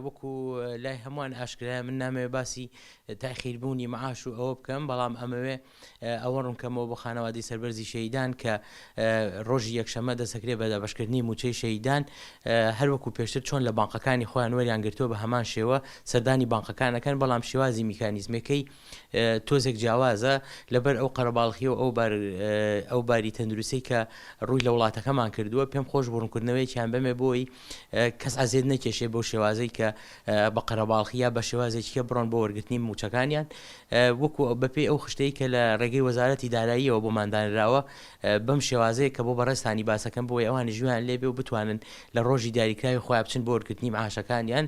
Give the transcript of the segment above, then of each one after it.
وەکو لای هەمووان ئاشکرایە من نامەوێت باسی تاخیربوونی معاش و ئەوە بکەم، بەڵام ئەمەوێ ئەوە ڕوونکەمەوە بۆ خانەوادەی سەربەرزی شەهیدان کە ڕۆژی یەکشەمە دەسەکرێت بە دابەشکردنی موچەی شەهیدان، هەروەکو پێشتر چۆن لە بانقەکانی خۆیان وەریان گرتووە بە هەمان شێوە سەردانی بانقەکانەکەن، بەڵام شێوازی میکانیزمەکەی تۆزێک جیاوازە لەبەر ئەو قەرەباڵغیەوە ئەو باری تەندروستی کە ڕووی لە وڵاتەکەمان کردووە. پێم خۆش بڕوونکردنەوەیکیان بەمێ بۆی کەس ئازێت نەکێشێ بۆ شێوازەی کە بە قەرەباڵغیا بە شێوازێکیکە بڕۆن بۆ وەرگرتنی موچەکانیان، وەکو بەپێی ئەو خشتەی کە لە ڕێگەی وەزارەتی داراییەوە بۆماندانراوە بەم شێوازەیە کە بۆ بەڕێستانی باسەکەم بۆی ئەوانی ژویان لێبێ و بتوانن لە ڕۆژی دیاریکراوی خۆیان بچن بۆ وەرگرتنی معاشەکانیان.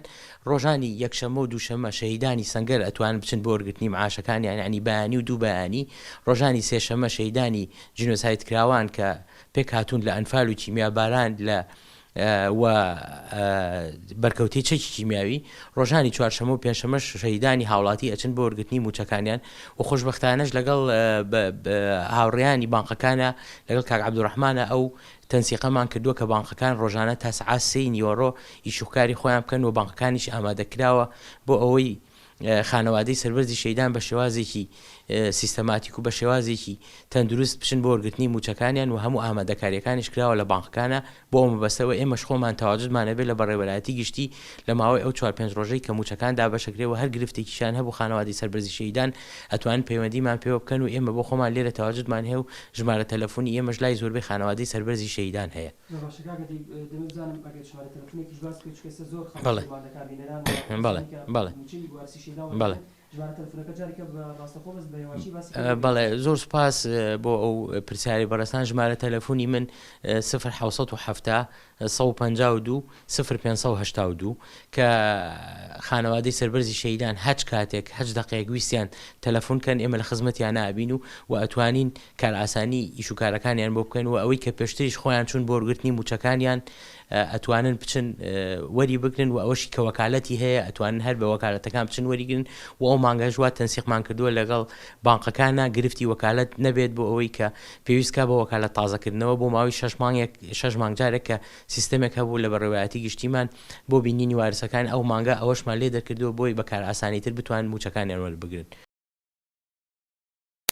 ڕۆژانی یەکشەمە و دووشەمە شەهیدانی سەنگەر ئەتوانن بچن بۆ وەرگرتنی معاشەکانیان، یعنی بەیانی و دوو بەیانی. ڕۆژانی سێشەمە شەهیدانی جینۆساید کراوان کە پێک هاتوون لە ئەنفال و کیمیاباران لە و بەرکەوتی چەکی کیمیاوی. ڕۆژانی چوارشەمە و پێنجشەمە شەهیدانی هاوڵاتی ئەچن بۆ وەرگرتنی موچەکانیان و خۆشبەختانەش لەگەڵ هاوڕێیانی بانقەکانە لەگەڵ کاک عەبدوڕەحمانە ئەو تەنسیقەمان کردووە کە بانقەکان ڕۆژانە تا سەعات 3 یۆرۆ ئیشوکاری خۆیان بکەن و بانقەکانیش ئامادەکراوە بۆ ئەوەی خانەوادەی سەربەرزی شەهیدان بە شێوازێکی سیستەماتیک و بە شێوازێکی تەندروست بچن بۆ وەرگرتنی موچەکانیان و هەموو ئامادەکاریەکانیش کراوە لە بانقەکانە بۆ ئەو مەبەستەوە ئێمەش خۆمان تەواجودمانە بێت لە بەڕێوەبەرایەتی گشتی لە ماوەی ئەو 4-5 ڕۆژەی کە موچەکان دابەشەکرێەوە هەر گرفتێکیشان هەبوو خانەوادەی سەربەرزی شەهیدان ئەتوانن پەیوەندیمان پێوە بکەن و ئێمە بۆ خۆمان لێرە تەواجودمان هەیە و ژمارە تەلەفۆنی ئێمەش لای زۆربەی خانەوادەی سەربەرزی شەهیدان هەیە. بەڵێ زۆر سوپاس بۆ ئەو پرسیاری بەڕێستان. ژمارە تەلەفۆنی من 0 152 0582 کە خانەوادەی سەربەرزی شەهیدان هەچ کاتێک هەچ دەقەیەک ویستیان تەلەفۆنکەن ئێمە لە خزمەتیان نابین و ئەتوانین کار ئاسانی ئیش و کارەکانیان بۆ بکەن و ئەوەی کە پێشتریش خۆیان چوون بۆ وەرگرتنی موچەکانیان ئەتوانن بچن وەری بگرن و ئەوەشی کە وەکالەتی هەیە ئەتوانن هەر بە وەکالەتەکان بچن وەریگرن و ئەو مانگەش وا تەنسیقمان کردووە لەگەڵ بانقەکانە گرفتی وەکالەت نەبێت بۆ ئەوەی کە پێویستکە بە وەکالەت تازەکردنەوە بۆ ماوەی 6 مانگ جارێک کە سیستەمێک هەبوو لە بەڕێوەبەرایەتی گشتیمان بۆ بینینی وارسەکان ئەو مانگە ئەوەشمان لێ دەکردووە بۆی بەکار ئاسانیتر بتوانن موچەکانیان وەربگرن.